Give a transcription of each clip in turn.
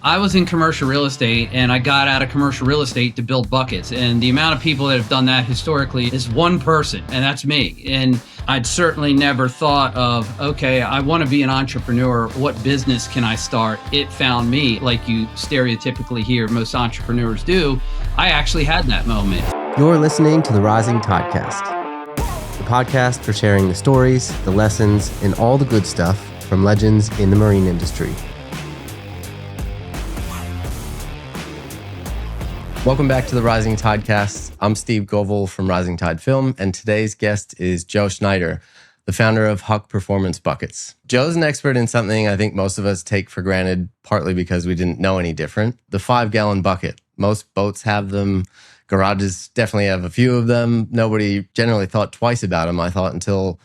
I was in commercial real estate and I got out of commercial real estate to build buckets. And the amount of people that have done that historically is one person, and that's me. And I'd certainly never thought of, okay, I want to be an entrepreneur. What business can I start? It found me, like you stereotypically hear most entrepreneurs do. I actually had that moment. You're listening to the Rising Tidecast, the podcast for sharing the stories, the lessons, and all the good stuff from legends in the marine industry. Welcome back to the Rising Tidecast. I'm Steve Govil from Rising Tide Film, and today's guest is Joe Schneider, the founder of Huck Performance Buckets. Joe's an expert in something I think most of us take for granted, partly because we didn't know any different: the 5-gallon bucket. Most boats have them. Garages definitely have a few of them. Nobody generally thought twice about them, I thought, until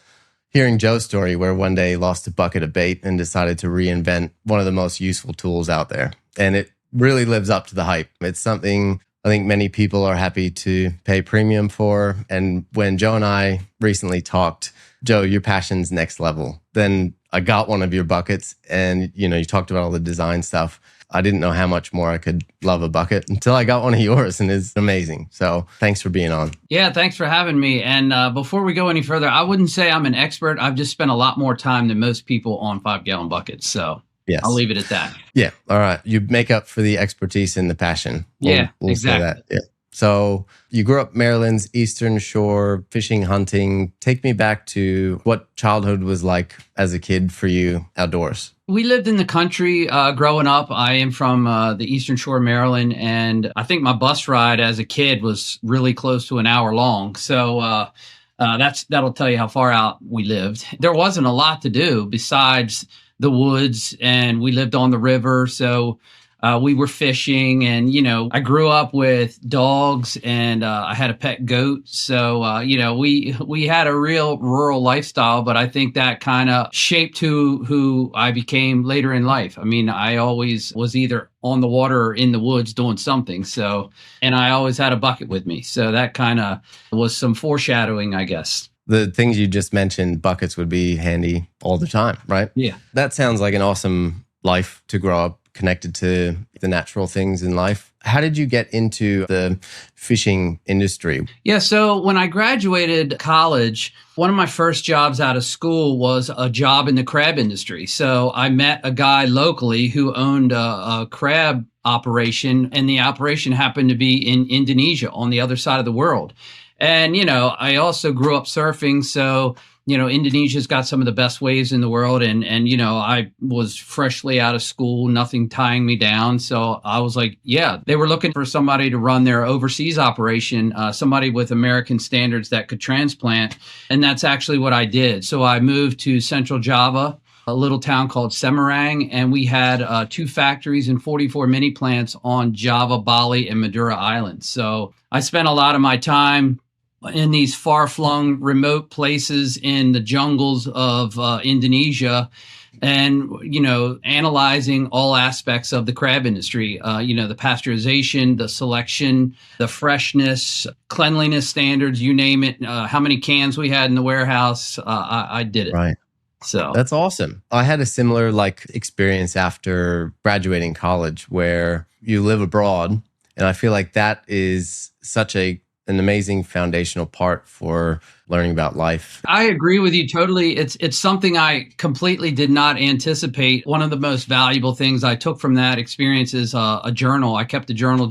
hearing Joe's story, where one day he lost a bucket of bait and decided to reinvent one of the most useful tools out there. And it really lives up to the hype. It's something I think many people are happy to pay premium for. And when Joe and I recently talked, Joe, your passion's next level. Then I got one of your buckets and, you talked about all the design stuff. I didn't know how much more I could love a bucket until I got one of yours, and it's amazing. So thanks for being on. Yeah, thanks for having me. And before we go any further, I wouldn't say I'm an expert. I've just spent a lot more time than most people on 5-gallon buckets. So yes. I'll leave it at that. Yeah. All right. You make up for the expertise and the passion. We'll exactly. Say that. Yeah. So you grew up Maryland's Eastern Shore, fishing, hunting. Take me back to what childhood was like as a kid for you outdoors. We lived in the country growing up. I am from the Eastern Shore of Maryland, and I think my bus ride as a kid was really close to an hour long. So that'll tell you how far out we lived. There wasn't a lot to do besides the woods, and we lived on the river. So we were fishing, and, I grew up with dogs, and I had a pet goat. So, we had a real rural lifestyle, but I think that kind of shaped who I became later in life. I mean, I always was either on the water or in the woods doing something. So, and I always had a bucket with me. So that kind of was some foreshadowing, I guess. The things you just mentioned, buckets would be handy all the time, right? Yeah. That sounds like an awesome life to grow up connected to the natural things in life. How did you get into the fishing industry? Yeah, so when I graduated college, one of my first jobs out of school was a job in the crab industry. So I met a guy locally who owned a crab operation, and the operation happened to be in Indonesia on the other side of the world. And, I also grew up surfing, so Indonesia's got some of the best waves in the world. And I was freshly out of school, nothing tying me down. So I was like, yeah, they were looking for somebody to run their overseas operation, somebody with American standards that could transplant. And that's actually what I did. So I moved to Central Java, a little town called Semarang, and we had 2 factories and 44 mini plants on Java, Bali, and Madura Islands. So I spent a lot of my time in these far-flung remote places in the jungles of Indonesia, and, analyzing all aspects of the crab industry, the pasteurization, the selection, the freshness, cleanliness standards, you name it, how many cans we had in the warehouse. I did it. Right. So that's awesome. I had a similar experience after graduating college, where you live abroad. And I feel like that is such an amazing foundational part for learning about life. I agree with you totally. It's something I completely did not anticipate. One of the most valuable things I took from that experience is a journal. I kept a journal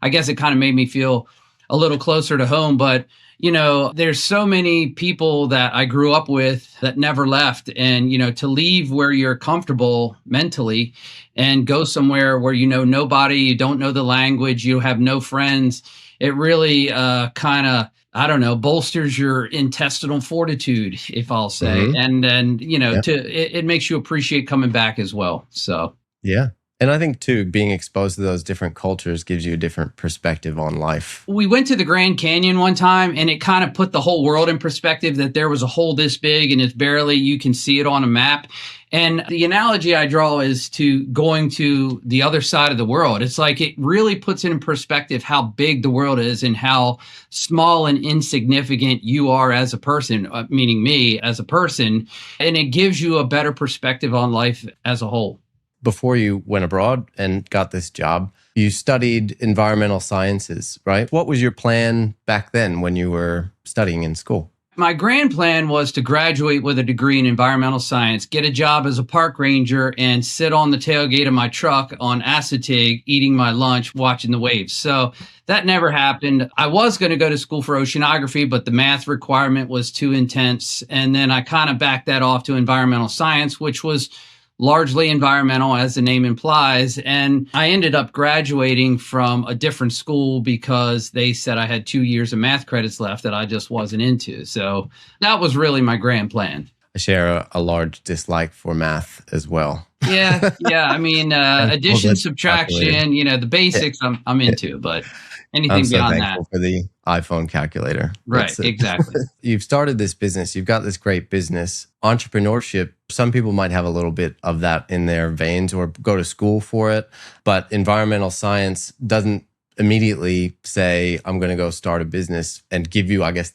I guess it kind of made me feel a little closer to home. But, there's so many people that I grew up with that never left. And, to leave where you're comfortable mentally and go somewhere where you know nobody, you don't know the language, you have no friends, it really kind of, bolsters your intestinal fortitude, if I'll say. Mm-hmm. And then, it makes you appreciate coming back as well. So, yeah. And I think, too, being exposed to those different cultures gives you a different perspective on life. We went to the Grand Canyon one time, and it kind of put the whole world in perspective, that there was a hole this big and it's barely, you can see it on a map. And the analogy I draw is to going to the other side of the world. It's like it really puts in perspective how big the world is and how small and insignificant you are as a person, meaning me as a person. And it gives you a better perspective on life as a whole. before you went abroad and got this job, you studied environmental sciences, right? What was your plan back then when you were studying in school? My grand plan was to graduate with a degree in environmental science, get a job as a park ranger, and sit on the tailgate of my truck on acetate, eating my lunch, watching the waves. So that never happened. I was going to go to school for oceanography, but the math requirement was too intense. And then I kind of backed that off to environmental science, which was largely environmental, as the name implies. And I ended up graduating from a different school because they said I had 2 years of math credits left that I just wasn't into. So that was really my grand plan. I share a large dislike for math as well. Yeah. I mean, addition, subtraction, the basics I'm into, but anything I'm so beyond thankful that. for the iPhone calculator. Right, exactly. You've started this business. You've got this great business. Entrepreneurship, some people might have a little bit of that in their veins or go to school for it. But environmental science doesn't immediately say, I'm going to go start a business and give you, I guess,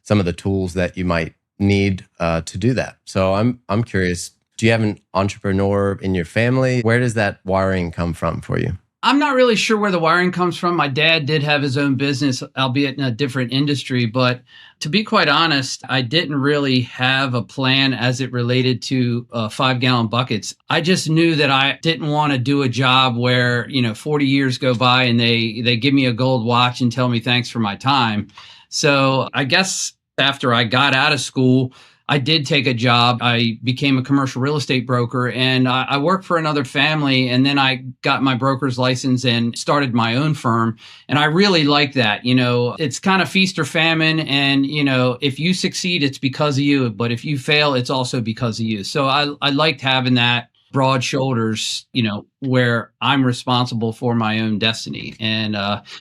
some of the tools that you might need to do that. So I'm curious, do you have an entrepreneur in your family? Where does that wiring come from for you? I'm not really sure where the wiring comes from. My dad did have his own business, albeit in a different industry. But to be quite honest, I didn't really have a plan as it related to 5-gallon buckets. I just knew that I didn't want to do a job where, 40 years go by and they give me a gold watch and tell me thanks for my time. So I guess after I got out of school, I did take a job. I became a commercial real estate broker, and I worked for another family. And then I got my broker's license and started my own firm. And I really like that. It's kind of feast or famine. And, if you succeed, it's because of you. But if you fail, it's also because of you. So I liked having that broad shoulders, where I'm responsible for my own destiny. And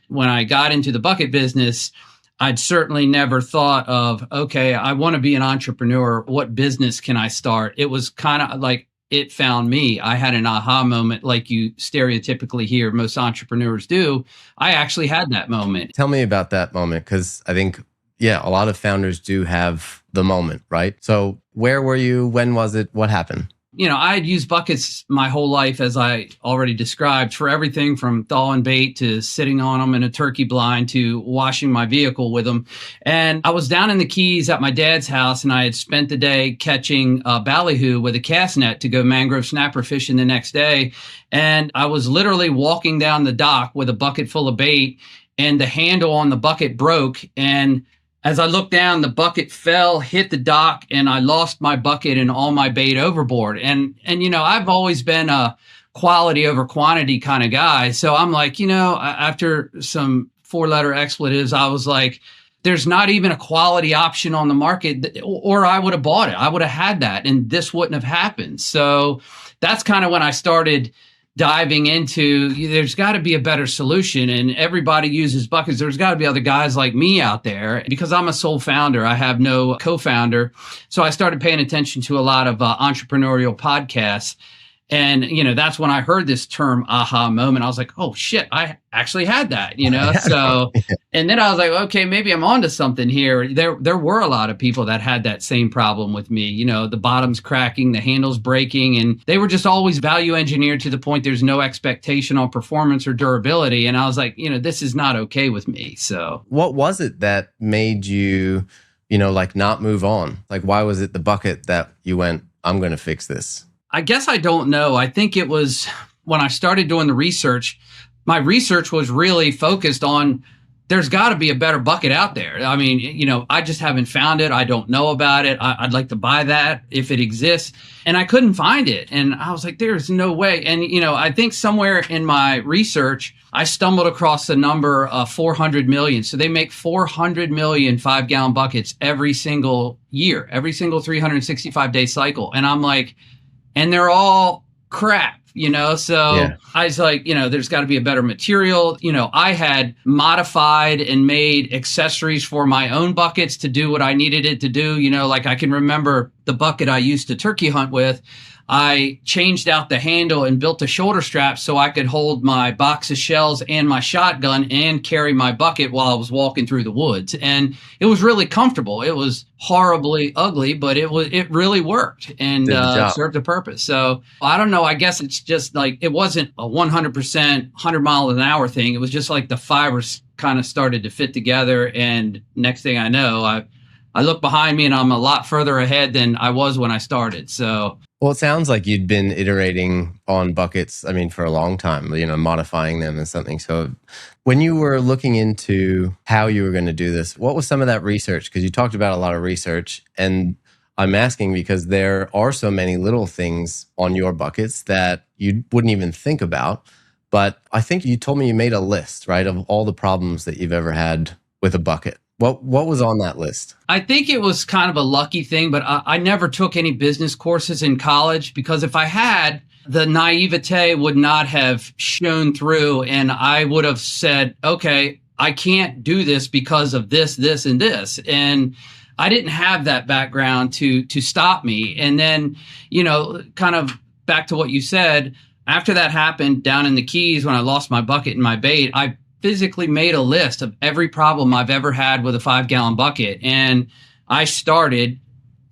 when I got into the bucket business, I'd certainly never thought of, okay, I want to be an entrepreneur. What business can I start? It was kind of like it found me. I had an aha moment like you stereotypically hear most entrepreneurs do. I actually had that moment. Tell me about that moment, because I think, a lot of founders do have the moment, right? So where were you? When was it? What happened? I had used buckets my whole life, as I already described, for everything from thawing bait to sitting on them in a turkey blind to washing my vehicle with them. And I was down in the Keys at my dad's house, and I had spent the day catching ballyhoo with a cast net to go mangrove snapper fishing the next day. And I was literally walking down the dock with a bucket full of bait, and the handle on the bucket broke. And as I looked down, the bucket fell, hit the dock, and I lost my bucket and all my bait overboard. And I've always been a quality over quantity kind of guy. So I'm like, after some 4-letter expletives, I was like, there's not even a quality option on the market, or I would have bought it. I would have had that, and this wouldn't have happened. So that's kind of when I started diving into, there's got to be a better solution, and everybody uses buckets. There's got to be other guys like me out there. Because I'm a sole founder, I have no co-founder. So I started paying attention to a lot of entrepreneurial podcasts. And, that's when I heard this term aha moment. I was like, oh shit, I actually had that, So, and then I was like, okay, maybe I'm onto something here. There were a lot of people that had that same problem with me, the bottom's cracking, the handle's breaking, and they were just always value engineered to the point there's no expectation on performance or durability. And I was like, this is not okay with me. So what was it that made you, not move on? Like, why was it the bucket that you went, I'm going to fix this? I guess I don't know. I think it was when I started doing the research, my research was really focused on there's got to be a better bucket out there. I mean, I just haven't found it. I don't know about it. I'd like to buy that if it exists. And I couldn't find it. And I was like, there's no way. And, I think somewhere in my research, I stumbled across the number of 400 million. So they make 400 million 5-gallon buckets every single year, every single 365-day cycle. And I'm like, and they're all crap, So yeah. I was like, there's got to be a better material. I had modified and made accessories for my own buckets to do what I needed it to do. Like I can remember the bucket I used to turkey hunt with, I changed out the handle and built a shoulder strap so I could hold my box of shells and my shotgun and carry my bucket while I was walking through the woods. And it was really comfortable. It was horribly ugly, but it really worked and Did the job. served a purpose. So I don't know. I guess it's just like it wasn't a 100% 100 mile an hour thing. It was just like the fibers kind of started to fit together. And next thing I know, I look behind me and I'm a lot further ahead than I was when I started. So, well, it sounds like you'd been iterating on buckets, I mean, for a long time, modifying them and something. So when you were looking into how you were going to do this, what was some of that research? Because you talked about a lot of research, and I'm asking because there are so many little things on your buckets that you wouldn't even think about. But I think you told me you made a list, right, of all the problems that you've ever had with a bucket. What was on that list? I think it was kind of a lucky thing, but I never took any business courses in college, because if I had, the naivete would not have shown through, and I would have said, okay, I can't do this because of this, this, and this. And I didn't have that background to stop me. And then, kind of back to what you said, after that happened down in the Keys, when I lost my bucket and my bait, I physically made a list of every problem I've ever had with a 5-gallon bucket. And I started,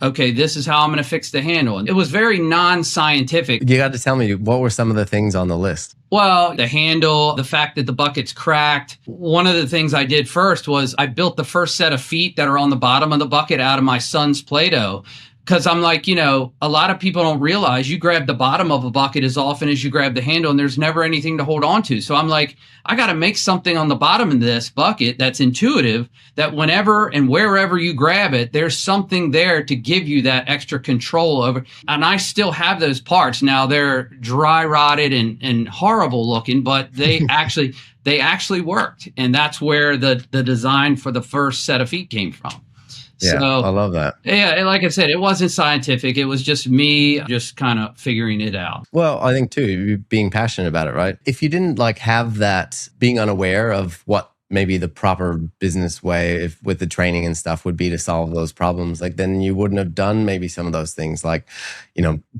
okay, this is how I'm going to fix the handle. And it was very non-scientific. You got to tell me, what were some of the things on the list? Well, the handle, the fact that the bucket's cracked. One of the things I did first was I built the first set of feet that are on the bottom of the bucket out of my son's Play-Doh. Because I'm like, a lot of people don't realize you grab the bottom of a bucket as often as you grab the handle, and there's never anything to hold on to. So I'm like, I got to make something on the bottom of this bucket that's intuitive, that whenever and wherever you grab it, there's something there to give you that extra control over. And I still have those parts. Now they're dry rotted and horrible looking, but they actually worked. And that's where the design for the first set of feet came from. Yeah, so, I love that. Yeah, like I said, it wasn't scientific. It was just me just kind of figuring it out. Well, I think too, being passionate about it, right? If you didn't have that, being unaware of what maybe the proper business way with the training and stuff would be to solve those problems, then you wouldn't have done maybe some of those things,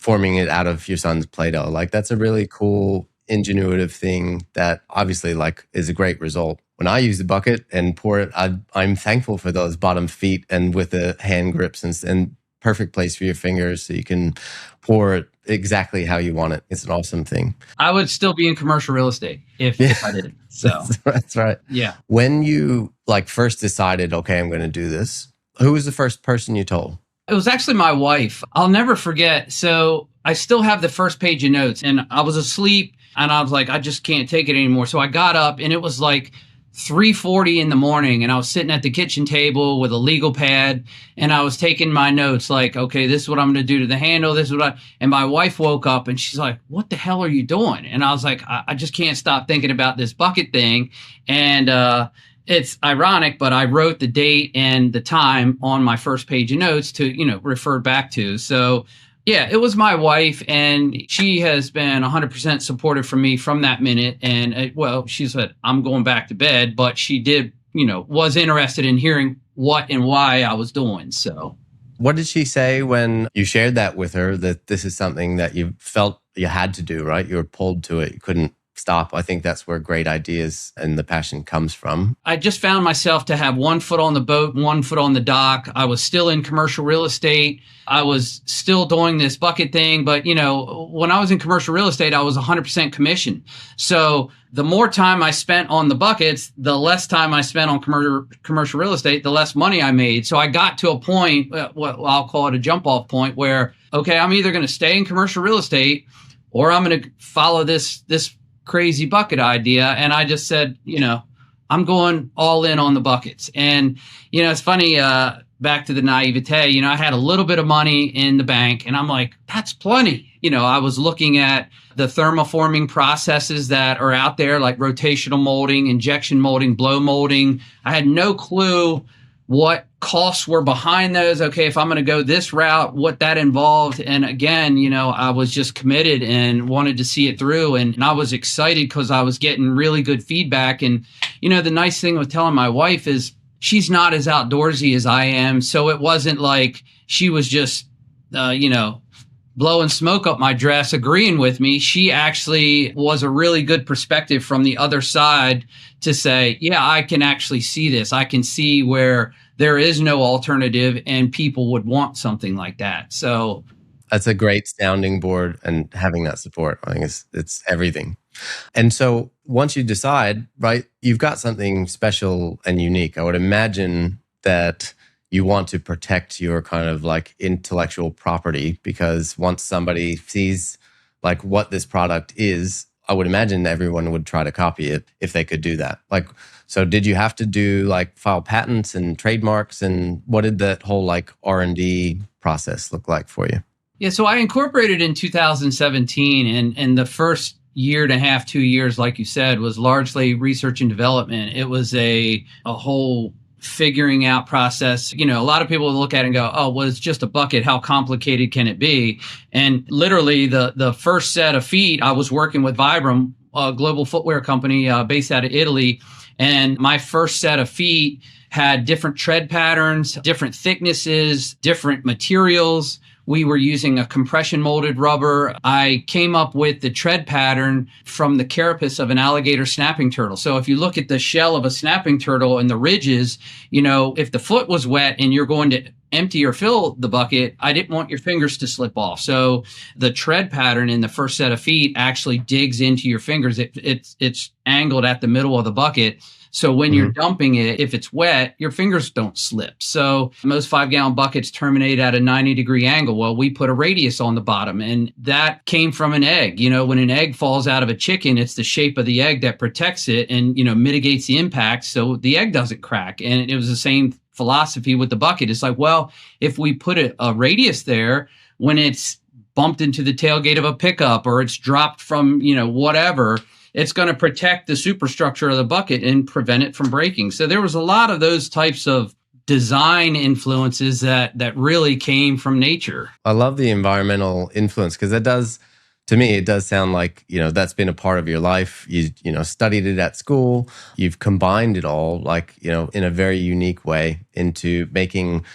forming it out of your son's Play-Doh. That's a really cool, ingenuitive thing that obviously is a great result. When I use the bucket and pour it, I'm thankful for those bottom feet and with the hand grips and perfect place for your fingers so you can pour it exactly how you want it. It's an awesome thing. I would still be in commercial real estate if I didn't. So that's right. Yeah. When you first decided, okay, I'm going to do this, who was the first person you told? It was actually my wife. I'll never forget. So I still have the first page of notes, and I was asleep, and I was like, I just can't take it anymore. So I got up, and it was 3:40 in the morning, and I was sitting at the kitchen table with a legal pad, and I was taking my notes okay, this is what I'm going to do to the handle. This is what and my wife woke up and she's like, what the hell are you doing? And I was like, I just can't stop thinking about this bucket thing. And, it's ironic, but I wrote the date and the time on my first page of notes to, refer back to. So yeah, it was my wife, and she has been 100% supportive for me from that minute. And she said, I'm going back to bed, but she did, was interested in hearing what and why I was doing. So what did she say when you shared that with her, that this is something that you felt you had to do, right? You were pulled to it. You couldn't stop. I think that's where great ideas and the passion comes from. I just found myself to have one foot on the boat, one foot on the dock. I was still in commercial real estate. I was still doing this bucket thing. But, when I was in commercial real estate, I was 100% commission. So the more time I spent on the buckets, the less time I spent on commercial real estate, the less money I made. So I got to a point, what I'll call it a jump off point, where, okay, I'm either going to stay in commercial real estate or I'm going to follow this crazy bucket idea. And I just said, I'm going all in on the buckets. And, it's funny, back to the naivete, I had a little bit of money in the bank, and I'm like, that's plenty. I was looking at the thermoforming processes that are out there, like rotational molding, injection molding, blow molding. I had no clue what costs were behind those. Okay, if I'm going to go this route, what that involved. And again, I was just committed and wanted to see it through. And I was excited because I was getting really good feedback. And, the nice thing with telling my wife is she's not as outdoorsy as I am. So it wasn't like she was just, blowing smoke up my dress, agreeing with me. She actually was a really good perspective from the other side to say, yeah, I can actually see this. I can see where there is no alternative and people would want something like that. So That's a great sounding board, and having that support, I think it's everything. And so once you decide, right, you've got something special and unique. I would imagine that you want to protect your kind of like intellectual property, because once somebody sees like what this product is, I would imagine everyone would try to copy it if they could do that. Like, so did you have to do like file patents and trademarks, and what did that whole like R&D process look like for you? yeah, so I incorporated in 2017, and the first year and a half, 2 years, like you said, was largely research and development. It was a whole figuring out process. A lot of people look at it and go, oh, well, it's just a bucket. How complicated can it be? And literally the first set of feet, I was working with Vibram, a global footwear company based out of Italy. And my first set of feet had different tread patterns, different thicknesses, different materials. We were using a compression molded rubber. I came up with the tread pattern from the carapace of an alligator snapping turtle. So if you look at the shell of a snapping turtle and the ridges, if the foot was wet and you're going to empty or fill the bucket, I didn't want your fingers to slip off. So the tread pattern in the first set of feet actually digs into your fingers. It's angled at the middle of the bucket. So when you're dumping it, if it's wet, your fingers don't slip. So most 5-gallon buckets terminate at a 90-degree angle. Well, we put a radius on the bottom, and that came from an egg. When an egg falls out of a chicken, it's the shape of the egg that protects it and, mitigates the impact so the egg doesn't crack. And it was the same philosophy with the bucket. It's like, well, if we put a radius there, when it's bumped into the tailgate of a pickup or it's dropped from, whatever, it's going to protect the superstructure of the bucket and prevent it from breaking. So there was a lot of those types of design influences that really came from nature. I love the environmental influence, because to me, it does sound like, that's been a part of your life. You studied it at school. You've combined it all like, in a very unique way into making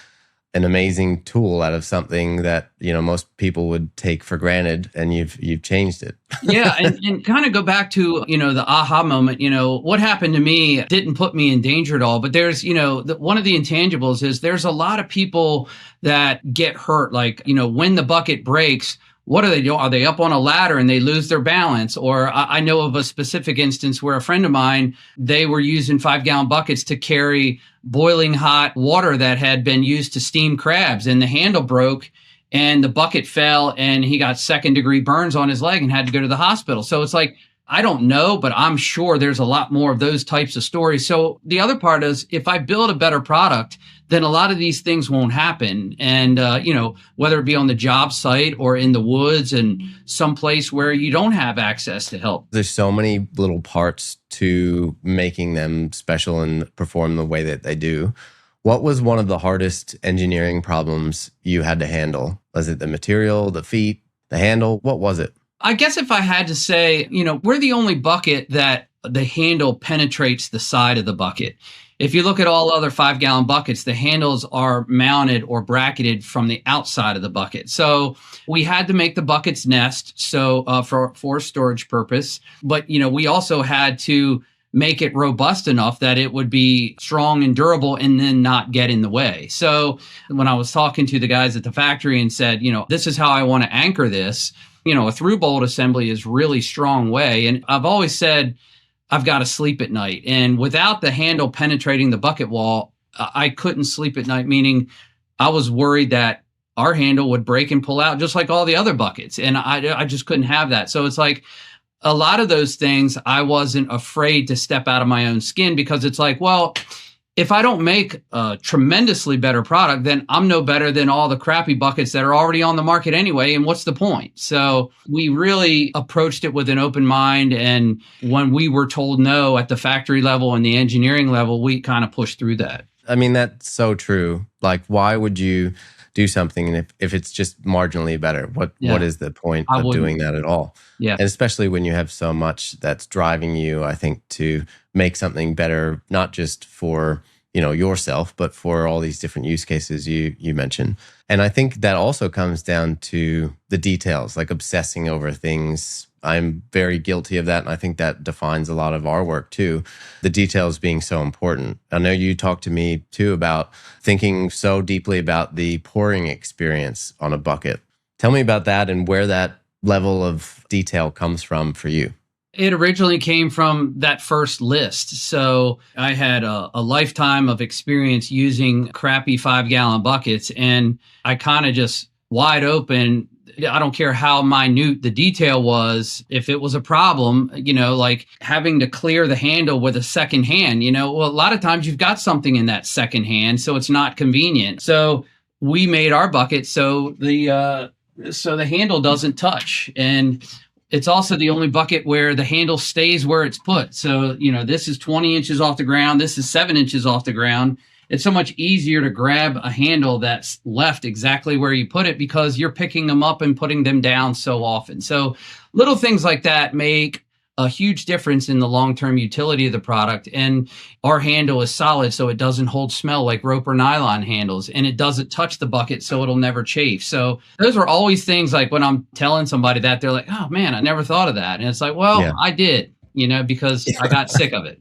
an amazing tool out of something that, most people would take for granted, and you've changed it. Yeah. And kind of go back to, the aha moment, what happened to me didn't put me in danger at all. But there's, one of the intangibles is there's a lot of people that get hurt. Like, when the bucket breaks, what do they do? Are they up on a ladder and they lose their balance? Or I know of a specific instance where a friend of mine, they were using 5-gallon buckets to carry boiling hot water that had been used to steam crabs, and the handle broke and the bucket fell and he got 2nd-degree burns on his leg and had to go to the hospital. So it's like, I don't know, but I'm sure there's a lot more of those types of stories. So the other part is, if I build a better product, then a lot of these things won't happen. And, whether it be on the job site or in the woods and someplace where you don't have access to help. There's so many little parts to making them special and perform the way that they do. What was one of the hardest engineering problems you had to handle? Was it the material, the feet, the handle? What was it? I guess if I had to say, we're the only bucket that the handle penetrates the side of the bucket. If you look at all other 5-gallon buckets, the handles are mounted or bracketed from the outside of the bucket. So we had to make the buckets nest for storage purpose. But, we also had to make it robust enough that it would be strong and durable and then not get in the way. So when I was talking to the guys at the factory and said, this is how I want to anchor this, a through bolt assembly is really strong way. And I've always said, I've got to sleep at night. And without the handle penetrating the bucket wall, I couldn't sleep at night, meaning I was worried that our handle would break and pull out just like all the other buckets. And I just couldn't have that. So it's like a lot of those things, I wasn't afraid to step out of my own skin, because it's like, well, if I don't make a tremendously better product, then I'm no better than all the crappy buckets that are already on the market anyway. And what's the point? So we really approached it with an open mind. And when we were told no at the factory level and the engineering level, we kind of pushed through that. I mean, that's so true. Like, why would you do something if it's just marginally better? What is the point of doing that at all? Yeah. And especially when you have so much that's driving you, I think, to make something better, not just for, yourself, but for all these different use cases you mentioned. And I think that also comes down to the details, like obsessing over things. I'm very guilty of that. And I think that defines a lot of our work too. The details being so important. I know you talked to me too about thinking so deeply about the pouring experience on a bucket. Tell me about that and where that level of detail comes from for you. It originally came from that first list. So I had a lifetime of experience using crappy 5-gallon buckets, and I kind of just wide open. I don't care how minute the detail was. If it was a problem, like having to clear the handle with a second hand, well, a lot of times you've got something in that second hand, so it's not convenient. So we made our bucket so the handle doesn't touch. And it's also the only bucket where the handle stays where it's put. So, this is 20 inches off the ground. This is 7 inches off the ground. It's so much easier to grab a handle that's left exactly where you put it because you're picking them up and putting them down so often. So little things like that make a huge difference in the long-term utility of the product. And our handle is solid, so it doesn't hold smell like rope or nylon handles, and it doesn't touch the bucket, so it'll never chafe. So those are always things like when I'm telling somebody that, they're like, oh man, I never thought of that. And it's like, well, yeah. I did, because I got sick of it.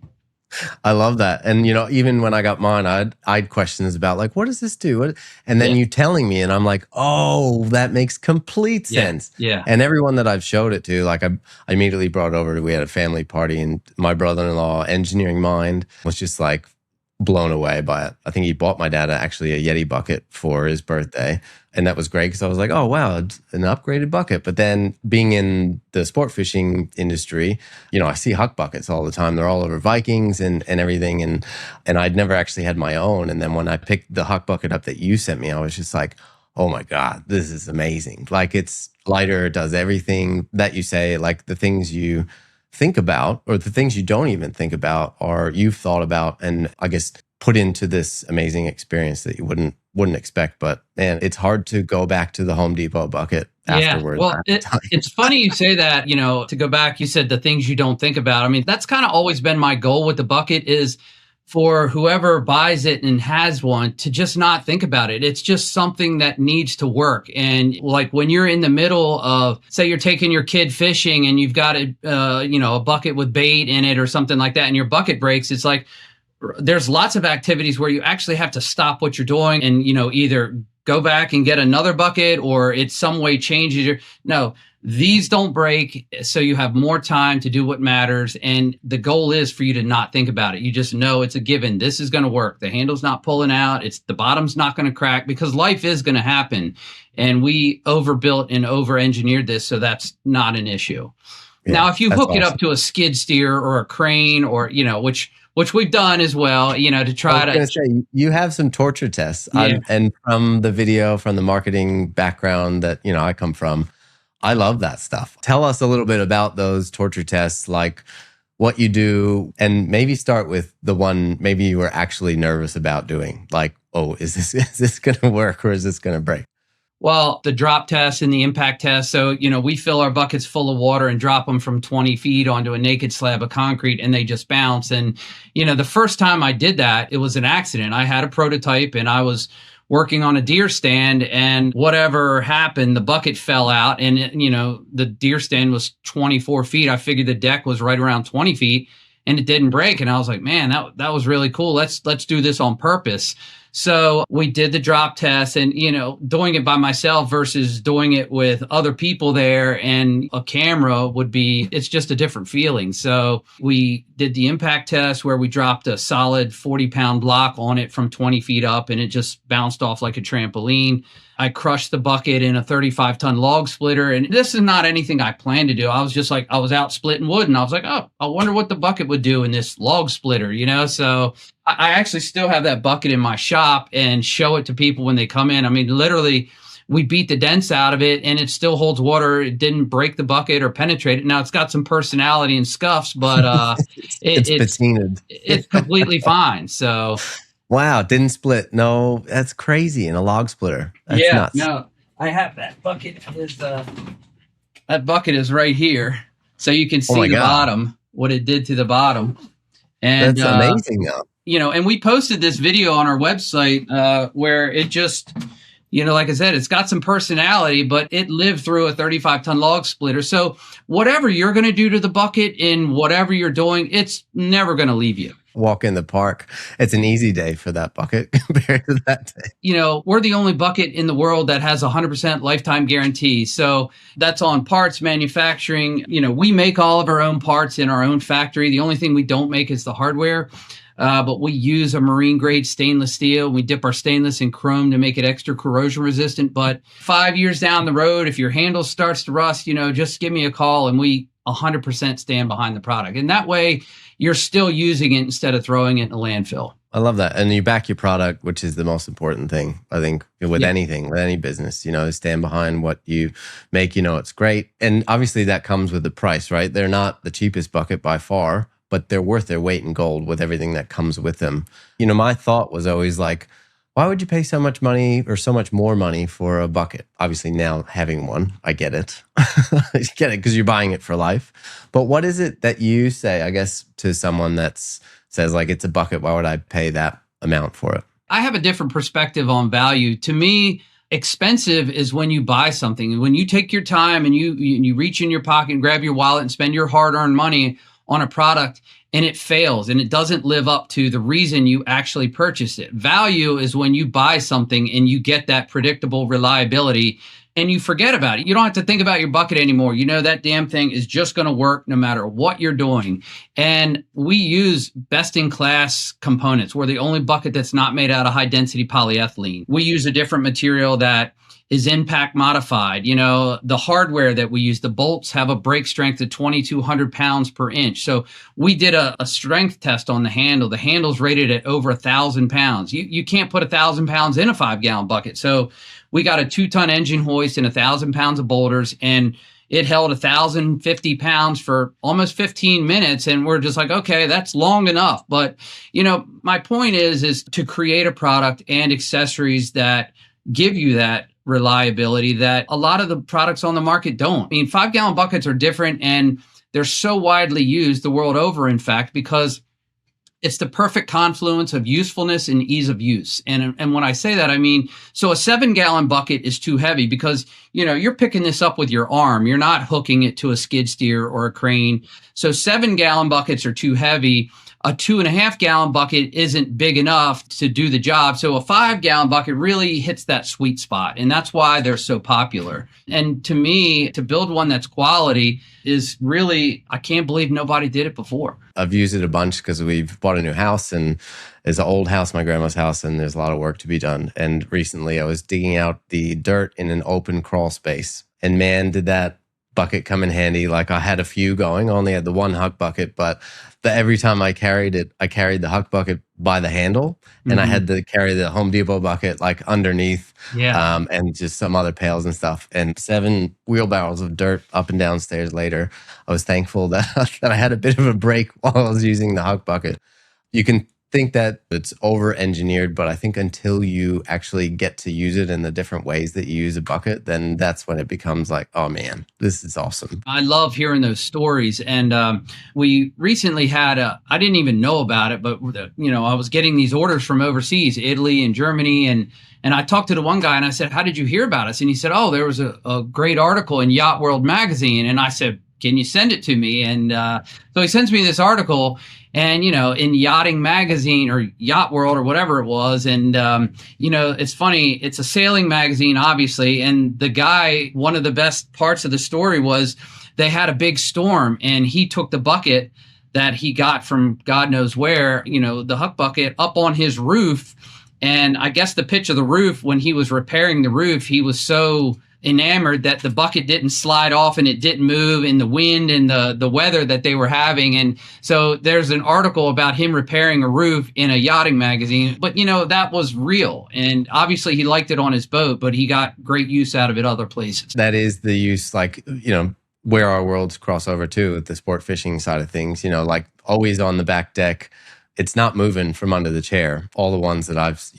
I love that. And, even when I got mine, I had questions about like, what does this do? And then you telling me, and I'm like, oh, that makes complete sense. Yeah. And everyone that I've showed it to, like I immediately brought it over. We had a family party, and my brother-in-law, engineering mind, was just like blown away by it. I think he bought my dad actually a Yeti bucket for his birthday. And that was great because I was like, oh, wow, it's an upgraded bucket. But then being in the sport fishing industry, I see Huck buckets all the time. They're all over Vikings and everything. And I'd never actually had my own. And then when I picked the Huck bucket up that you sent me, I was just like, oh my God, this is amazing. Like, it's lighter, it does everything that you say, like the things you think about or the things you don't even think about or you've thought about and I guess put into this amazing experience that you wouldn't expect. But man, it's hard to go back to the Home Depot bucket afterwards. Well, it's funny you say that, to go back, you said the things you don't think about. I mean, that's kind of always been my goal with the bucket is for whoever buys it and has one to just not think about it. It's just something that needs to work. And like when you're in the middle of, say you're taking your kid fishing and you've got a bucket with bait in it or something like that, and your bucket breaks, it's like, there's lots of activities where you actually have to stop what you're doing and, either go back and get another bucket or it's some way changes no, these don't break. So you have more time to do what matters. And the goal is for you to not think about it. You just know it's a given. This is going to work. The handle's not pulling out. The bottom's not going to crack because life is going to happen. And we overbuilt and over-engineered this. So that's not an issue. Yeah, now, if you hook it up to a skid steer or a crane or, which we've done as well, to try to. I was going to say, you have some torture tests. Yeah. And from the video, from the marketing background that, I come from, I love that stuff. Tell us a little bit about those torture tests, like what you do, and maybe start with the one maybe you were actually nervous about doing. Like, oh, is this going to work or is this going to break? Well, the drop test and the impact test. So, we fill our buckets full of water and drop them from 20 feet onto a naked slab of concrete and they just bounce. And, the first time I did that, it was an accident. I had a prototype and I was working on a deer stand and whatever happened, the bucket fell out and, the deer stand was 24 feet. I figured the deck was right around 20 feet and it didn't break. And I was like, man, that was really cool. Let's do this on purpose. So we did the drop test and, doing it by myself versus doing it with other people there and a camera it's just a different feeling. So we did the impact test where we dropped a solid 40-pound block on it from 20 feet up and it just bounced off like a trampoline. I crushed the bucket in a 35-ton log splitter. And this is not anything I planned to do. I was just like, I was out splitting wood and I was like, oh, I wonder what the bucket would do in this log splitter, So I actually still have that bucket in my shop and show it to people when they come in. I mean, literally, we beat the dents out of it and it still holds water. It didn't break the bucket or penetrate it. Now it's got some personality and scuffs, but it's patinaed. It's completely fine. So. Wow, didn't split. No, that's crazy in a log splitter. That's nuts. No, I have that bucket. That bucket is right here. So you can see the bottom, what it did to the bottom. And that's amazing though. And we posted this video on our website where it just, like I said, it's got some personality, but it lived through a 35-ton log splitter. So whatever you're going to do to the bucket in whatever you're doing, it's never going to leave you. Walk in the park. It's an easy day for that bucket compared to that day. We're the only bucket in the world that has a 100% lifetime guarantee. So that's on parts manufacturing. We make all of our own parts in our own factory. The only thing we don't make is the hardware. But we use a marine grade stainless steel. We dip our stainless in chrome to make it extra corrosion resistant. But 5 years down the road, if your handle starts to rust, just give me a call and we 100% stand behind the product. And that way you're still using it instead of throwing it in a landfill. I love that. And you back your product, which is the most important thing, I think, with anything, with any business, stand behind what you make, it's great. And obviously that comes with the price, right? They're not the cheapest bucket by far, but they're worth their weight in gold with everything that comes with them. My thought was always like, why would you pay so much money or so much more money for a bucket? Obviously now having one, I get it. I get it because you're buying it for life. But what is it that you say, I guess, to someone that says like, it's a bucket, why would I pay that amount for it? I have a different perspective on value. To me, expensive is when you buy something. When you take your time and you reach in your pocket and grab your wallet and spend your hard-earned money on a product and it fails and it doesn't live up to the reason you actually purchased it. Value is when you buy something and you get that predictable reliability and you forget about it. You don't have to think about your bucket anymore. That damn thing is just going to work no matter what you're doing. And we use best in class components. We're the only bucket that's not made out of high density polyethylene. We use a different material that is impact modified. The hardware that we use, the bolts have a break strength of 2,200 pounds per inch. So we did a strength test on the handle. The handle's rated at over 1,000 pounds. You can't put 1,000 pounds in a 5-gallon bucket. So we got a 2-ton engine hoist and 1,000 pounds of boulders, and it held 1,050 pounds for almost 15 minutes. And we're just like, okay, that's long enough. But, my point is to create a product and accessories that give you that reliability that a lot of the products on the market don't. 5-gallon buckets are different and they're so widely used the world over, in fact, because it's the perfect confluence of usefulness and ease of use. And when I say that, so a 7-gallon bucket is too heavy because, you're picking this up with your arm. You're not hooking it to a skid steer or a crane. So 7-gallon buckets are too heavy. A 2.5-gallon bucket isn't big enough to do the job. So a 5-gallon bucket really hits that sweet spot. And that's why they're so popular. And to me, to build one that's quality is really, I can't believe nobody did it before. I've used it a bunch because we've bought a new house and it's an old house, my grandma's house, and there's a lot of work to be done. And recently I was digging out the dirt in an open crawl space. And man, did that bucket come in handy. Like I had a few going, only had the one Huck bucket, but every time I carried it, I carried the Huck bucket by the handle and I had to carry the Home Depot bucket like underneath and just some other pails and stuff. And 7 wheelbarrows of dirt up and downstairs later, I was thankful that I had a bit of a break while I was using the Huck bucket. You can think that it's over-engineered, but I think until you actually get to use it in the different ways that you use a bucket, then that's when it becomes like, oh man, this is awesome. I love hearing those stories. And we recently had I didn't even know about it, but I was getting these orders from overseas, Italy and Germany. And I talked to the one guy and I said, how did you hear about us? And he said, oh, there was a great article in Yacht World magazine. And I said, can you send it to me? And so he sends me this article and, in Yachting Magazine or Yacht World or whatever it was. And, it's funny. It's a sailing magazine, obviously. And the guy, one of the best parts of the story was they had a big storm and he took the bucket that he got from God knows where, the Huck bucket up on his roof. And I guess the pitch of the roof, when he was repairing the roof, he was so enamored that the bucket didn't slide off and it didn't move in the wind and the weather that they were having. And so there's an article about him repairing a roof in a yachting magazine, but that was real. And obviously he liked it on his boat, but he got great use out of it other places. That is the use, like, where our worlds cross over too with the sport fishing side of things, like always on the back deck. It's not moving from under the chair. All the ones that I've,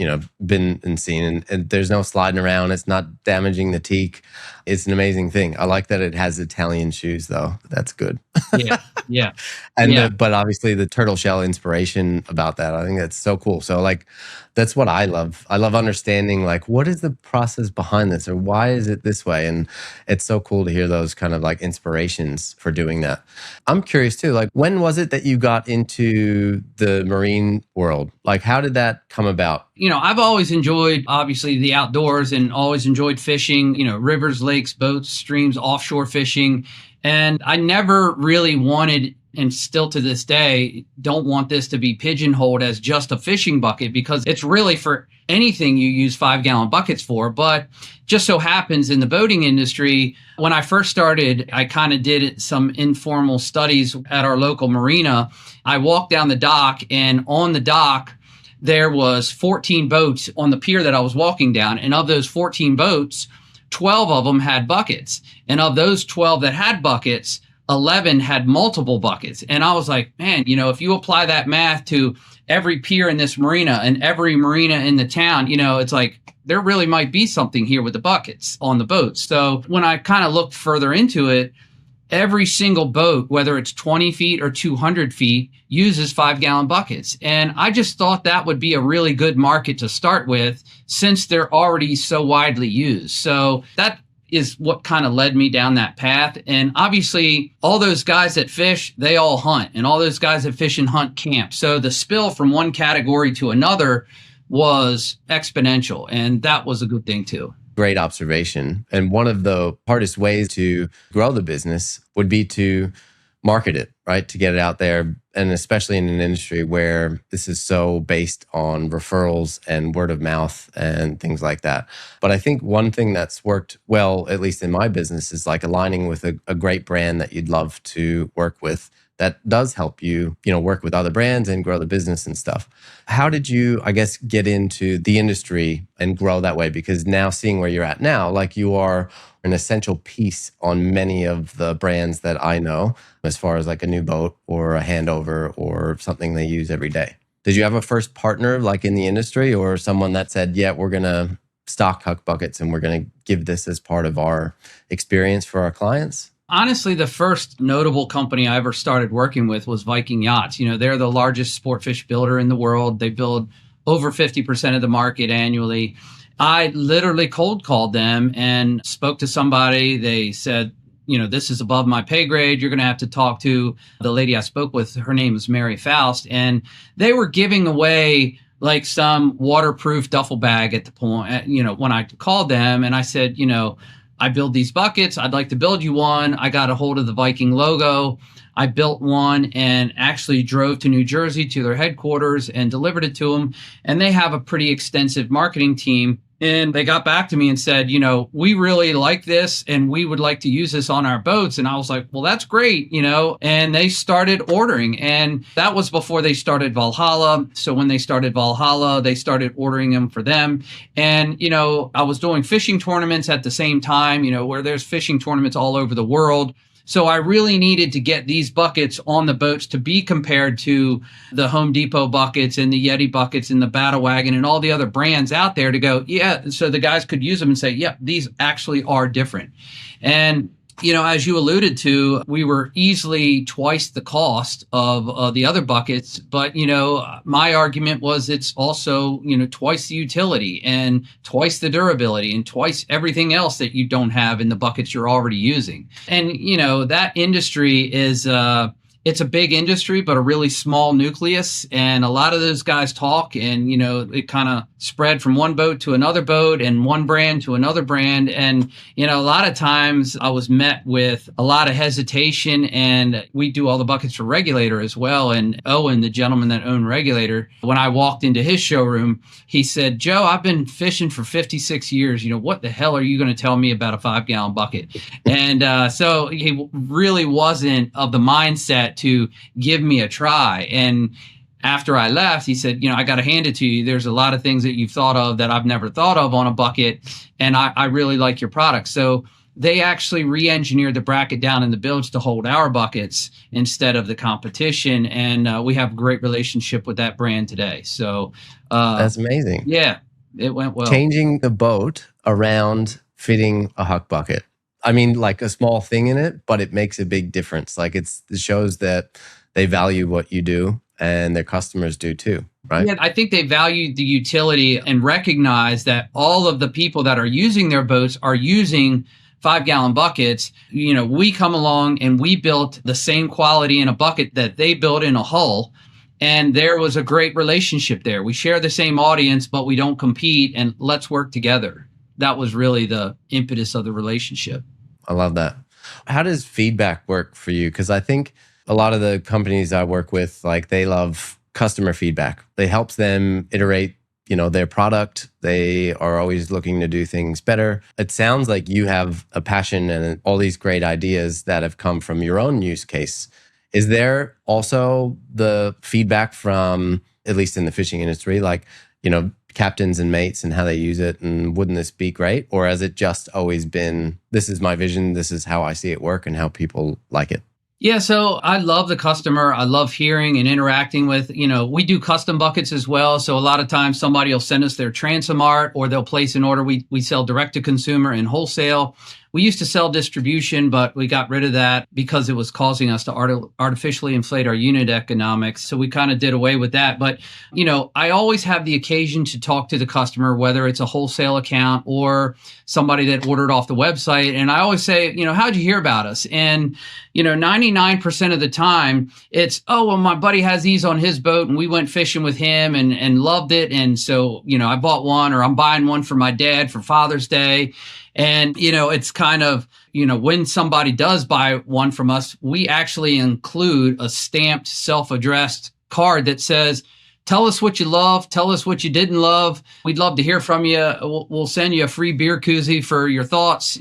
been and seen, and there's no sliding around. It's not damaging the teak. It's an amazing thing. I like that it has Italian shoes, though. That's good. Yeah, yeah, And yeah. but obviously the turtle shell inspiration about that, I think that's so cool. So like, that's what I love. I love understanding like what is the process behind this, or why is it this way? And it's so cool to hear those kind of like inspirations for doing that. I'm curious too, like when was it that you got into the marine world? Like how did that come about? I've always enjoyed, obviously, the outdoors and always enjoyed fishing, rivers, lakes, boats, streams, offshore fishing. And I never really wanted, and still to this day, don't want this to be pigeonholed as just a fishing bucket, because it's really for anything you use 5-gallon buckets for. But just so happens in the boating industry, when I first started, I kind of did some informal studies at our local marina. I walked down the dock, and on the dock, there was 14 boats on the pier that I was walking down. And of those 14 boats, 12 of them had buckets. And of those 12 that had buckets, 11 had multiple buckets. And I was like, man, if you apply that math to every pier in this marina and every marina in the town, it's like there really might be something here with the buckets on the boats. So when I kind of looked further into it, every single boat, whether it's 20 feet or 200 feet, uses 5-gallon buckets. And I just thought that would be a really good market to start with, since they're already so widely used. So that is what kind of led me down that path. And obviously, all those guys that fish, they all hunt. And all those guys that fish and hunt camp. So the spill from one category to another was exponential. And that was a good thing too. Great observation. And one of the hardest ways to grow the business would be to market it, right? To get it out there. And especially in an industry where this is so based on referrals and word of mouth and things like that. But I think one thing that's worked well, at least in my business, is like aligning with a great brand that you'd love to work with that does help you, work with other brands and grow the business and stuff. How did you, I guess, get into the industry and grow that way? Because now seeing where you're at now, like you are an essential piece on many of the brands that I know, as far as like a new boat or a handover or something they use every day. Did you have a first partner like in the industry, or someone that said, yeah, we're going to stock Huck buckets and we're going to give this as part of our experience for our clients? Honestly, the first notable company I ever started working with was Viking Yachts. They're the largest sport fish builder in the world. They build over 50% of the market annually. I literally cold called them and spoke to somebody. They said, this is above my pay grade. You're going to have to talk to the lady I spoke with. Her name is Mary Faust. And they were giving away like some waterproof duffel bag at the point, when I called them, and I said, I build these buckets. I'd like to build you one. I got a hold of the Viking logo. I built one and actually drove to New Jersey to their headquarters and delivered it to them. And they have a pretty extensive marketing team. And they got back to me and said, we really like this and we would like to use this on our boats. And I was like, well, that's great, and they started ordering. And that was before they started Valhalla. So when they started Valhalla, they started ordering them for them. And, I was doing fishing tournaments at the same time, where there's fishing tournaments all over the world. So I really needed to get these buckets on the boats to be compared to the Home Depot buckets and the Yeti buckets and the Battle Wagon and all the other brands out there to go, yeah. So the guys could use them and say, yeah, these actually are different. And, as you alluded to, we were easily twice the cost of the other buckets. But, my argument was it's also, twice the utility and twice the durability and twice everything else that you don't have in the buckets you're already using. And, that industry is it's a big industry, but a really small nucleus. And a lot of those guys talk and, it kind of spread from one boat to another boat and one brand to another brand. And, a lot of times I was met with a lot of hesitation, and we do all the buckets for Regulator as well. And Owen, the gentleman that owned Regulator, when I walked into his showroom, he said, Joe, I've been fishing for 56 years. What the hell are you going to tell me about a 5-gallon bucket? And so he really wasn't of the mindset to give me a try. And after I left, he said, I got to hand it to you. There's a lot of things that you've thought of that I've never thought of on a bucket. And I really like your product. So they actually re-engineered the bracket down in the bilge to hold our buckets instead of the competition. And we have a great relationship with that brand today. So that's amazing. Yeah, it went well. Changing the boat around fitting a Huck bucket. I mean, like a small thing in it, but it makes a big difference. Like it shows that they value what you do and their customers do too, right? Yeah, I think they value the utility and recognize that all of the people that are using their boats are using 5-gallon buckets. We come along and we built the same quality in a bucket that they built in a hull. And there was a great relationship there. We share the same audience, but we don't compete, and let's work together. That was really the impetus of the relationship. I love that. How does feedback work for you? Because I think a lot of the companies I work with, like they love customer feedback. It helps them iterate, their product. They are always looking to do things better. It sounds like you have a passion and all these great ideas that have come from your own use case. Is there also the feedback from, at least in the fishing industry, like, captains and mates and how they use it, and wouldn't this be great? Or has it just always been, this is my vision, this is how I see it work and how people like it? Yeah, so I love the customer. I love hearing and interacting with, we do custom buckets as well. So a lot of times somebody will send us their transom art or they'll place an order. We sell direct to consumer and wholesale. We used to sell distribution, but we got rid of that because it was causing us to artificially inflate our unit economics. So we kind of did away with that. But, I always have the occasion to talk to the customer, whether it's a wholesale account or somebody that ordered off the website. And I always say, how'd you hear about us? And, 99% of the time it's, oh, well, my buddy has these on his boat and we went fishing with him and loved it. And so, I bought one, or I'm buying one for my dad for Father's Day. And, it's kind of, when somebody does buy one from us, we actually include a stamped self-addressed card that says, tell us what you love. Tell us what you didn't love. We'd love to hear from you. We'll send you a free beer koozie for your thoughts,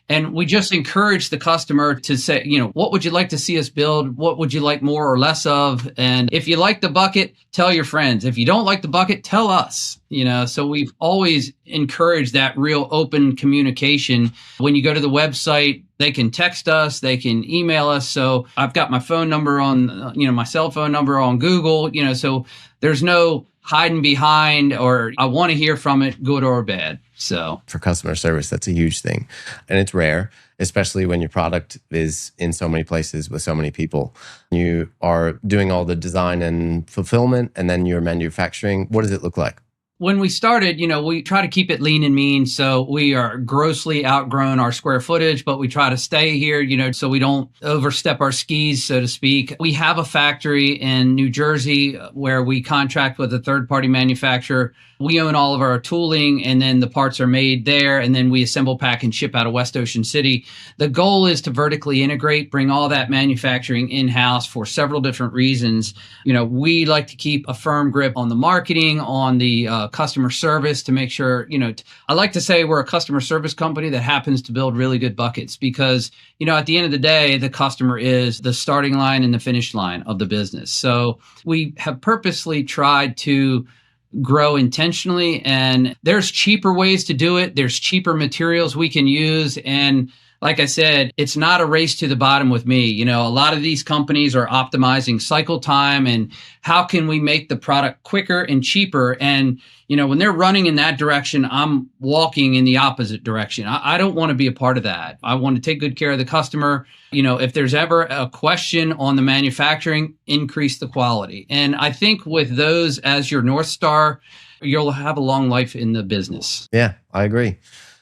and we just encourage the customer to say, what would you like to see us build? What would you like more or less of? And if you like the bucket, tell your friends. If you don't like the bucket, tell us, so we've always encouraged that real open communication. When you go to the website, they can text us, they can email us. So I've got my phone number on, my cell phone number on Google, so there's no hiding behind, or I want to hear from it, good or bad. So for customer service, that's a huge thing. And it's rare, especially when your product is in so many places with so many people. You are doing all the design and fulfillment, and then you're manufacturing. What does it look like? When we started, we try to keep it lean and mean. So we are grossly outgrown our square footage, but we try to stay here, so we don't overstep our skis, so to speak. We have a factory in New Jersey where we contract with a third-party manufacturer. We own all of our tooling, and then the parts are made there, and then we assemble, pack, and ship out of West Ocean City. The goal is to vertically integrate, bring all that manufacturing in-house for several different reasons. We like to keep a firm grip on the marketing, on the customer service, to make sure, I like to say we're a customer service company that happens to build really good buckets, because, at the end of the day, the customer is the starting line and the finish line of the business. So we have purposely tried to grow intentionally, and there's cheaper ways to do it. There's cheaper materials we can use. And like I said, it's not a race to the bottom with me. A lot of these companies are optimizing cycle time and how can we make the product quicker and cheaper. And, when they're running in that direction, I'm walking in the opposite direction. I don't want to be a part of that. I want to take good care of the customer. If there's ever a question on the manufacturing, increase the quality. And I think with those as your North Star, you'll have a long life in the business. Yeah, I agree.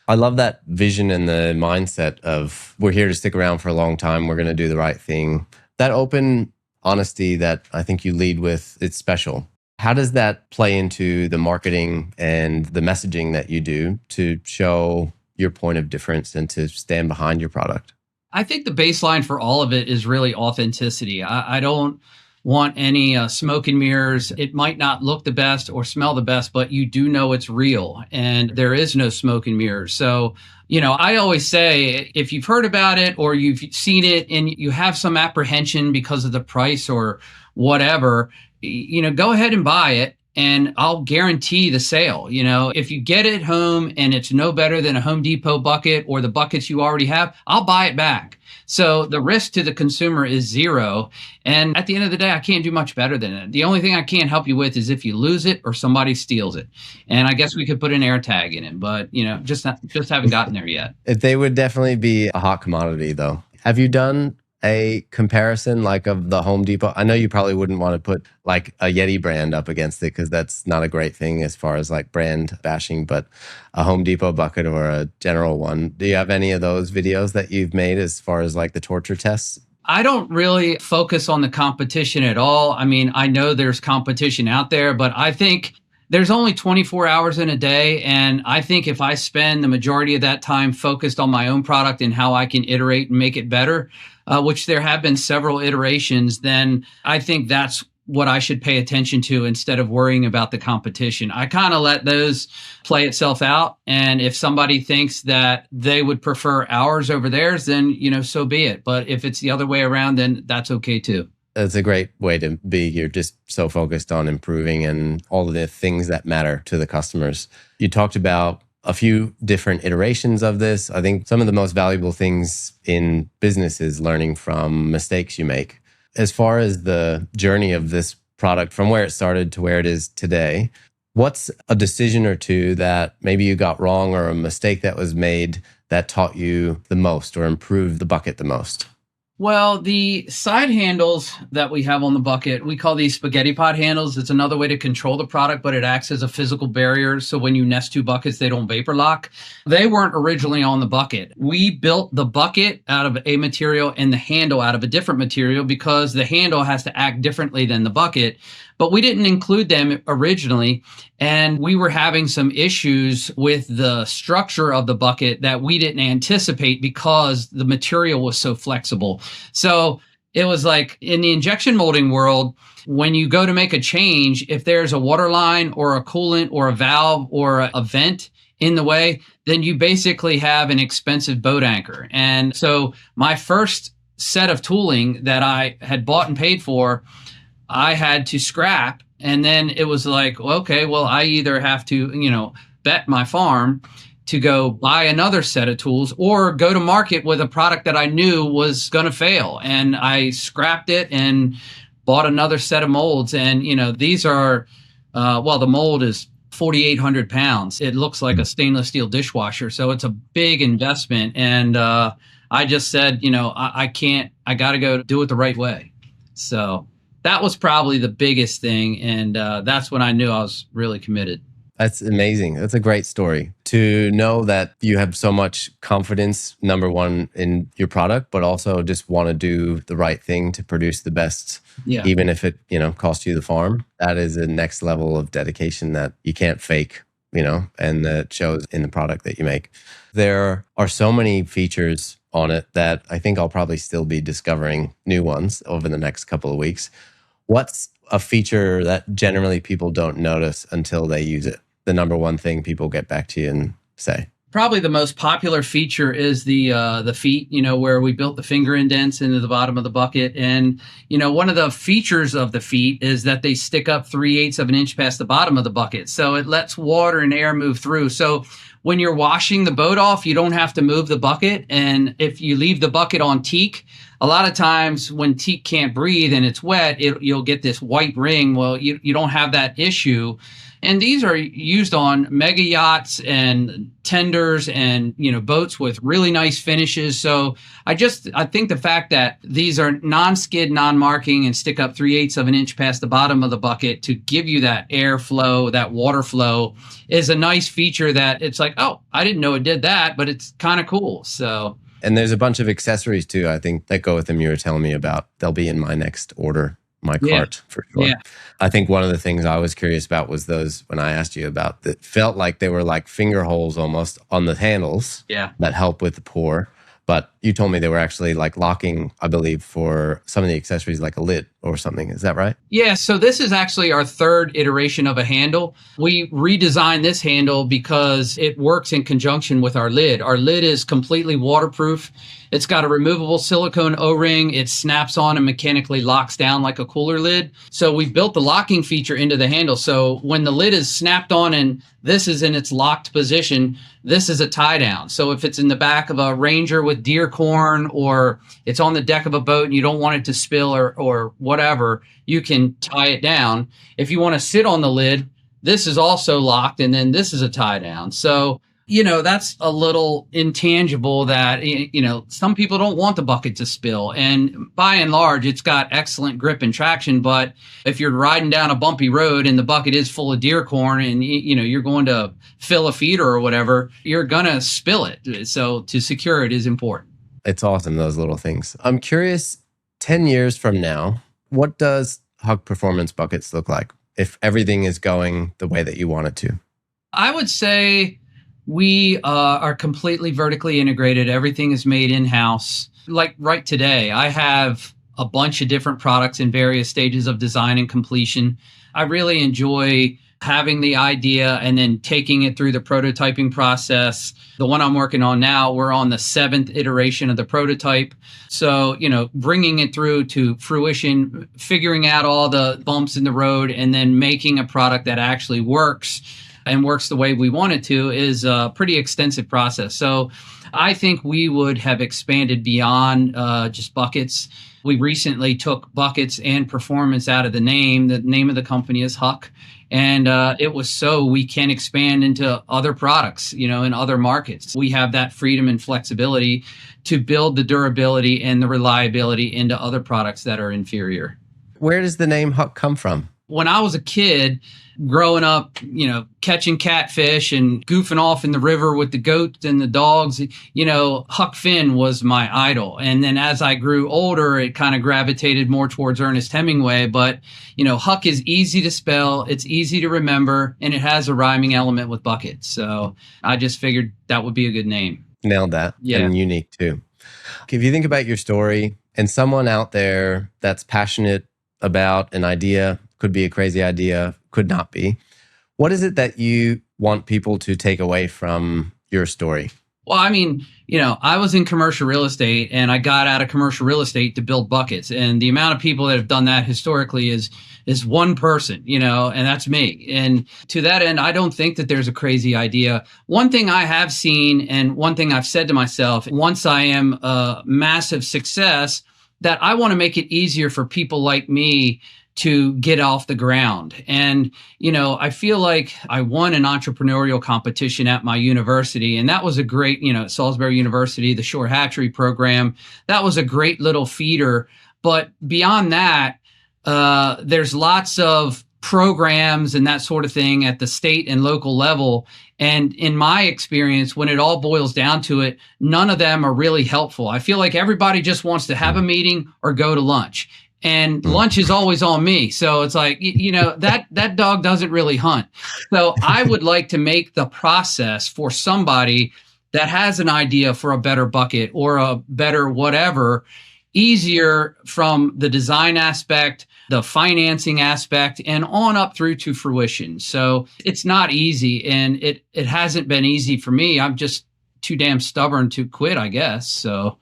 I love that vision and the mindset of we're here to stick around for a long time. We're going to do the right thing. That open honesty that I think you lead with, it's special. How does that play into the marketing and the messaging that you do to show your point of difference and to stand behind your product? I think the baseline for all of it is really authenticity. I don't want any smoke and mirrors. It might not look the best or smell the best, but you do know it's real, and there is no smoke and mirrors. So, I always say, if you've heard about it or you've seen it and you have some apprehension because of the price or whatever, go ahead and buy it. and I'll guarantee the sale. You know, if you get it home and it's no better than a Home Depot bucket or the buckets you already have, I'll buy it back. So the risk to the consumer is zero. And at the end of the day, I can't do much better than it. The only thing I can't help you with is if you lose it or somebody steals it. And I guess we could put an air tag in it, but just haven't gotten there yet. They would definitely be a hot commodity though. Have you done a comparison like of the Home Depot? I know you probably wouldn't want to put like a Yeti brand up against it because that's not a great thing as far as like brand bashing, but a Home Depot bucket or a general one. Do you have any of those videos that you've made as far as like the torture tests? I don't really focus on the competition at all. I mean, I know there's competition out there, but I think there's only 24 hours in a day. And I think if I spend the majority of that time focused on my own product and how I can iterate and make it better, which there have been several iterations, then I think that's what I should pay attention to instead of worrying about the competition. I kind of let those play itself out. And if somebody thinks that they would prefer ours over theirs, then, so be it. But if it's the other way around, then that's okay too. That's a great way to be. You're just so focused on improving and all of the things that matter to the customers. You talked about a few different iterations of this. I think some of the most valuable things in business is learning from mistakes you make. As far as the journey of this product from where it started to where it is today, what's a decision or two that maybe you got wrong or a mistake that was made that taught you the most or improved the bucket the most? Well, the side handles that we have on the bucket, we call these spaghetti pot handles. It's another way to control the product, but it acts as a physical barrier. So when you nest two buckets, they don't vapor lock. They weren't originally on the bucket. We built the bucket out of a material and the handle out of a different material because the handle has to act differently than the bucket. But we didn't include them originally. And we were having some issues with the structure of the bucket that we didn't anticipate because the material was so flexible. So it was like in the injection molding world, when you go to make a change, if there's a water line or a coolant or a valve or a vent in the way, then you basically have an expensive boat anchor. And so my first set of tooling that I had bought and paid for, I had to scrap. And then it was like, okay, well, I either have to, bet my farm to go buy another set of tools or go to market with a product that I knew was going to fail. And I scrapped it and bought another set of molds. And, these are, the mold is 4,800 pounds. It looks like a stainless steel dishwasher. So it's a big investment. And I just said, I can't, I got to go do it the right way. So that was probably the biggest thing. And that's when I knew I was really committed. That's amazing. That's a great story to know that you have so much confidence, number one, in your product, but also just want to do the right thing to produce the best, even if it, costs you the farm. That is a next level of dedication that you can't fake, and that shows in the product that you make. There are so many features on it that I think I'll probably still be discovering new ones over the next couple of weeks. What's a feature that generally people don't notice until they use it? The number one thing people get back to you and say? Probably the most popular feature is the feet, where we built the finger indents into the bottom of the bucket. And, one of the features of the feet is that they stick up 3/8 of an inch past the bottom of the bucket. So it lets water and air move through. So when you're washing the boat off, you don't have to move the bucket. And if you leave the bucket on teak, a lot of times when teak can't breathe and it's wet, you'll get this white ring. Well, you don't have that issue. And these are used on mega yachts and tenders and, boats with really nice finishes. So I think the fact that these are non-skid, non-marking and stick up 3/8 of an inch past the bottom of the bucket to give you that air flow, that water flow is a nice feature that it's like, oh, I didn't know it did that, but it's kind of cool. So. And there's a bunch of accessories too, I think, that go with them you were telling me about. They'll be in my next order. My cart for sure. Yeah. I think one of the things I was curious about was those when I asked you about that felt like they were like finger holes almost on the handles that help with the pour. But you told me they were actually like locking, I believe, for some of the accessories, like a lid or something. Is that right? Yeah, so this is actually our third iteration of a handle. We redesigned this handle because it works in conjunction with our lid. Our lid is completely waterproof. It's got a removable silicone O-ring. It snaps on and mechanically locks down like a cooler lid. So we built the locking feature into the handle. So when the lid is snapped on and this is in its locked position, this is a tie down. So if it's in the back of a Ranger with deer corn, or it's on the deck of a boat and you don't want it to spill or whatever, you can tie it down. If you want to sit on the lid, this is also locked, and then this is a tie down. So, that's a little intangible that, some people don't want the bucket to spill. And by and large, it's got excellent grip and traction. But if you're riding down a bumpy road and the bucket is full of deer corn and, you're going to fill a feeder or whatever, you're going to spill it. So to secure it is important. It's awesome, those little things. I'm curious, 10 years from now, what does Huck Performance Buckets look like if everything is going the way that you want it to? I would say we are completely vertically integrated. Everything is made in-house. Like right today, I have a bunch of different products in various stages of design and completion. I really enjoy having the idea and then taking it through the prototyping process. The one I'm working on now, we're on the 7th iteration of the prototype. So, bringing it through to fruition, figuring out all the bumps in the road, and then making a product that actually works and works the way we want it to is a pretty extensive process. So I think we would have expanded beyond just buckets. We recently took buckets and performance out of the name. The name of the company is Huck. And it was so we can expand into other products, in other markets. We have that freedom and flexibility to build the durability and the reliability into other products that are inferior. Where does the name Huck come from? When I was a kid, growing up, catching catfish and goofing off in the river with the goats and the dogs, Huck Finn was my idol. And then as I grew older, it kind of gravitated more towards Ernest Hemingway. But, Huck is easy to spell, it's easy to remember, and it has a rhyming element with bucket. So I just figured that would be a good name. Nailed that. Yeah. And unique too. If you think about your story and someone out there that's passionate about an idea, could be a crazy idea, could not be. What is it that you want people to take away from your story? Well, I was in commercial real estate and I got out of commercial real estate to build buckets. And the amount of people that have done that historically is one person, and that's me. And to that end, I don't think that there's a crazy idea. One thing I have seen and one thing I've said to myself, once I am a massive success, that I want to make it easier for people like me to get off the ground. And, I feel like I won an entrepreneurial competition at my university, and that was a great, Salisbury University, the Shore Hatchery program. That was a great little feeder. But beyond that, there's lots of programs and that sort of thing at the state and local level. And in my experience, when it all boils down to it, none of them are really helpful. I feel like everybody just wants to have a meeting or go to lunch. And lunch is always on me. So it's like, that dog doesn't really hunt. So I would like to make the process for somebody that has an idea for a better bucket or a better whatever easier from the design aspect, the financing aspect, and on up through to fruition. So it's not easy, and it hasn't been easy for me. I'm just too damn stubborn to quit, I guess. So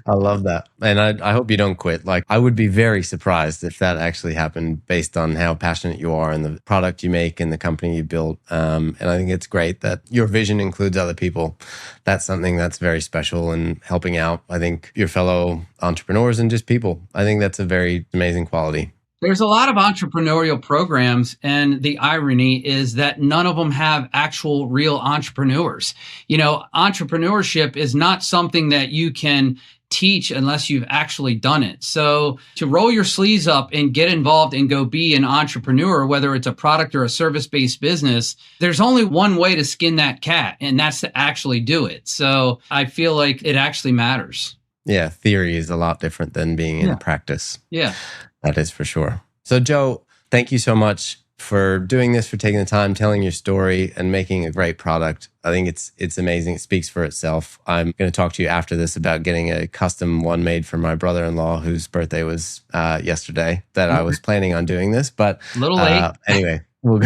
I love that. And I hope you don't quit. Like, I would be very surprised if that actually happened based on how passionate you are and the product you make and the company you built. And I think it's great that your vision includes other people. That's something that's very special and helping out, I think, your fellow entrepreneurs and just people. I think that's a very amazing quality. There's a lot of entrepreneurial programs, and the irony is that none of them have actual real entrepreneurs. Entrepreneurship is not something that you can teach unless you've actually done it. So to roll your sleeves up and get involved and go be an entrepreneur, whether it's a product or a service-based business, there's only one way to skin that cat, and that's to actually do it. So I feel like it actually matters. Yeah, theory is a lot different than being in practice. Yeah. That is for sure. So, Joe, thank you so much for doing this, for taking the time, telling your story, and making a great product. I think it's amazing. It speaks for itself. I'm going to talk to you after this about getting a custom one made for my brother-in-law, whose birthday was yesterday, that I was planning on doing this. But A little late. Anyway, we'll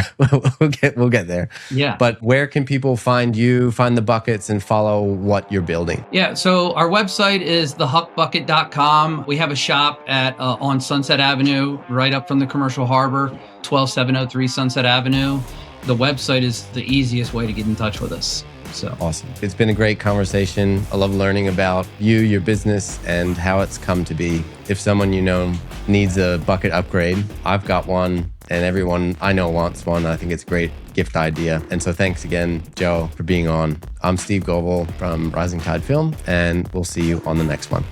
get there. Yeah. But where can people find you, find the buckets, and follow what you're building? Yeah, so our website is thehuckbucket.com. We have a shop at on Sunset Avenue, right up from the Commercial Harbor, 12703 Sunset Avenue. The website is the easiest way to get in touch with us. So awesome. It's been a great conversation. I love learning about you, your business, and how it's come to be. If someone you know needs a bucket upgrade, I've got one, and everyone I know wants one. I think it's a great gift idea. And so thanks again, Joe, for being on. I'm Steve Govil from Rising Tide Film, and we'll see you on the next one.